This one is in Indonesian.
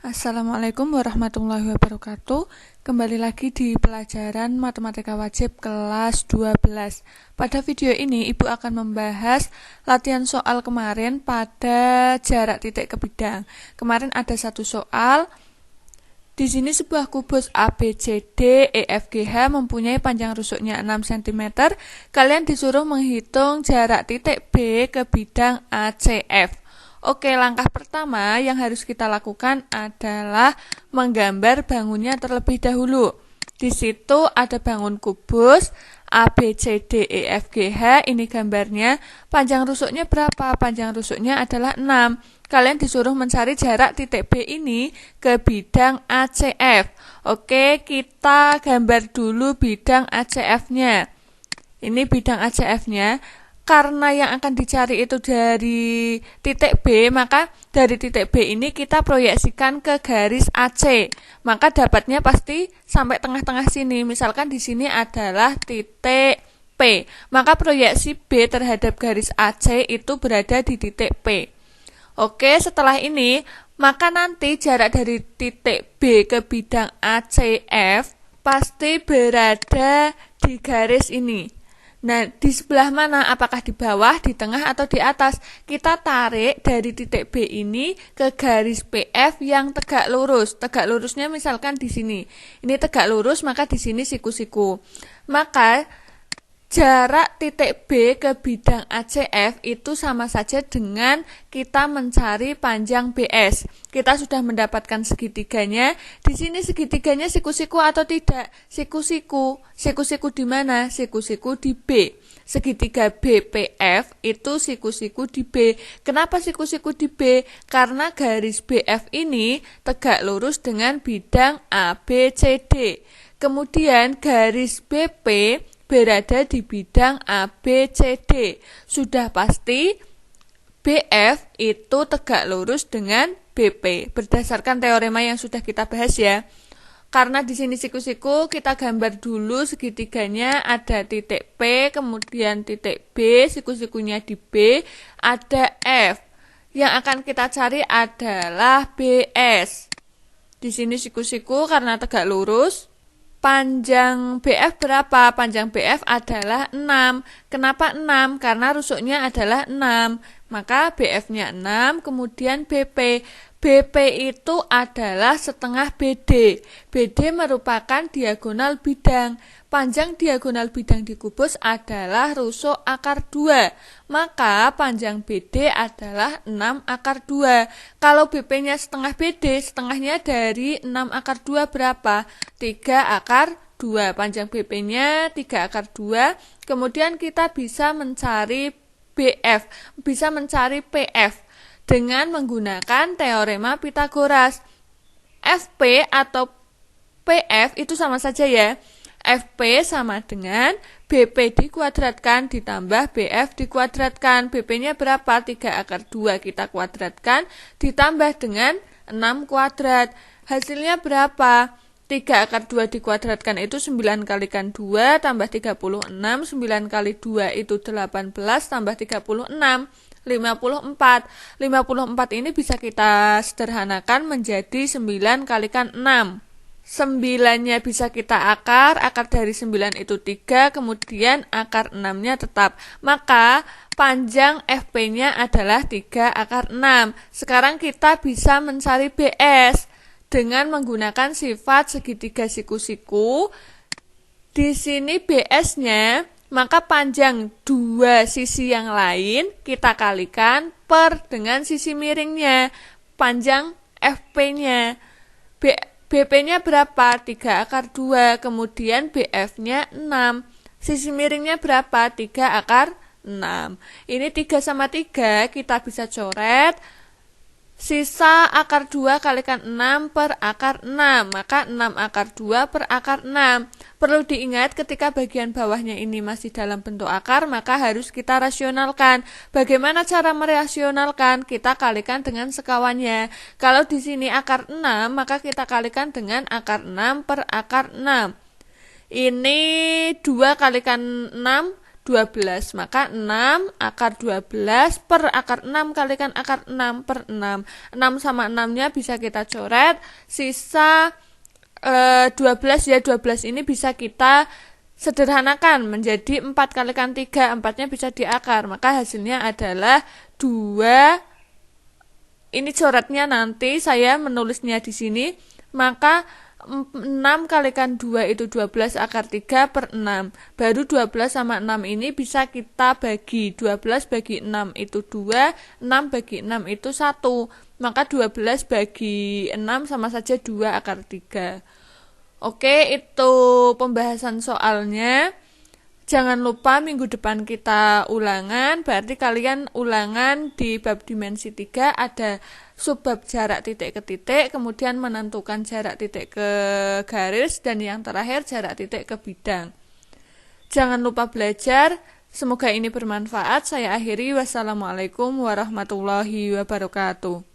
Assalamualaikum warahmatullahi wabarakatuh. Kembali lagi di pelajaran Matematika Wajib kelas 12. Pada video ini Ibu akan membahas latihan soal kemarin pada jarak titik ke bidang. Kemarin ada satu soal. Di sini sebuah kubus ABCD EFGH mempunyai panjang rusuknya 6 cm. Kalian disuruh menghitung jarak titik B ke bidang ACF. Oke, langkah pertama yang harus kita lakukan adalah menggambar bangunnya terlebih dahulu. Di situ ada bangun kubus ABCDEFGH, ini gambarnya. Panjang rusuknya berapa? Panjang rusuknya adalah 6. Kalian disuruh mencari jarak titik B ini ke bidang ACF. Oke, kita gambar dulu bidang ACF-nya. Ini bidang ACF-nya. Karena yang akan dicari itu dari titik B, maka dari titik B ini kita proyeksikan ke garis AC. Maka dapatnya pasti sampai tengah-tengah sini. Misalkan di sini adalah titik P. Maka proyeksi B terhadap garis AC itu berada di titik P. Oke, setelah ini, maka nanti jarak dari titik B ke bidang ACF pasti berada di garis ini. Nah, di sebelah mana? Apakah di bawah, di tengah, atau di atas? Kita tarik dari titik B ini ke garis PF yang tegak lurus. Tegak lurusnya misalkan di sini. Ini tegak lurus, maka di sini siku-siku. Maka jarak titik B ke bidang ACF itu sama saja dengan kita mencari panjang BS. Kita sudah mendapatkan segitiganya. Di sini segitiganya siku-siku atau tidak? Siku-siku. Siku-siku di mana? Siku-siku di B. Segitiga BPF itu siku-siku di B. Kenapa siku-siku di B? Karena garis BF ini tegak lurus dengan bidang ABCD. Kemudian garis BP berada di bidang ABCD. Sudah pasti BF itu tegak lurus dengan BP berdasarkan teorema yang sudah kita bahas ya. Karena di sini siku-siku, kita gambar dulu segitiganya. Ada titik P, kemudian titik B, siku-sikunya di B, ada F. Yang akan kita cari adalah BS. Di sini siku-siku karena tegak lurus. Panjang BF berapa? Panjang BF adalah 6. Kenapa 6? Karena rusuknya adalah 6. Maka BF-nya 6, kemudian BP. BP itu adalah setengah BD. BD merupakan diagonal bidang. Panjang diagonal bidang di kubus adalah rusuk akar 2. Maka panjang BD adalah 6 akar 2. Kalau BP-nya setengah BD, setengahnya dari 6 akar 2 berapa? 3 akar 2. Panjang BP-nya 3 akar 2. Kemudian kita bisa mencari BF, bisa mencari PF dengan menggunakan teorema Pythagoras. FP atau PF itu sama saja ya. FP sama dengan BP dikuadratkan ditambah BF dikuadratkan. BP-nya berapa? 3 akar 2 kita kuadratkan ditambah dengan 6 kuadrat. Hasilnya berapa? 3 akar 2 dikuadratkan itu 9 kalikan 2 tambah 36. 9 kali 2 itu 18 tambah 36. 54. 54 ini bisa kita sederhanakan menjadi 9 kalikan 6. 9-nya bisa kita akar dari 9 itu 3, kemudian akar 6-nya tetap. Maka panjang FP-nya adalah 3 akar 6. Sekarang kita bisa mencari BS dengan menggunakan sifat segitiga siku-siku. Di sini BS-nya, maka panjang dua sisi yang lain kita kalikan per dengan sisi miringnya. Panjang FP-nya. BP-nya berapa? 3 akar 2. Kemudian BF-nya 6. Sisi miringnya berapa? 3 akar 6. Ini 3 sama 3 kita bisa coret. Sisa akar 2 kalikan 6 per akar 6. Maka 6 akar 2 per akar 6. Perlu diingat ketika bagian bawahnya ini masih dalam bentuk akar, maka harus kita rasionalkan. Bagaimana cara merasionalkan? Kita kalikan dengan sekawannya. Kalau di sini akar 6, maka kita kalikan dengan akar 6 per akar 6. Ini 2 kalikan 6, 12. Maka 6 akar 12 per akar 6 kalikan akar 6 per 6. 6 sama 6-nya bisa kita coret, sisa 12 ya. 12 ini bisa kita sederhanakan menjadi 4 kalikan 3, 4-nya bisa diakar. Maka hasilnya adalah 2. Ini coretnya nanti saya menulisnya di sini. Maka 6 kalikan 2 itu 12 akar 3 per 6. Baru 12 sama 6 ini bisa kita bagi. 12 bagi 6 itu 2, 6 bagi 6 itu 1. Maka 12 bagi 6 sama saja 2 akar 3. Oke, itu pembahasan soalnya. Jangan lupa minggu depan kita ulangan. Berarti kalian ulangan di bab dimensi 3 ada subbab jarak titik ke titik, kemudian menentukan jarak titik ke garis, dan yang terakhir jarak titik ke bidang. Jangan lupa belajar. Semoga ini bermanfaat. Saya akhiri. Wassalamualaikum warahmatullahi wabarakatuh.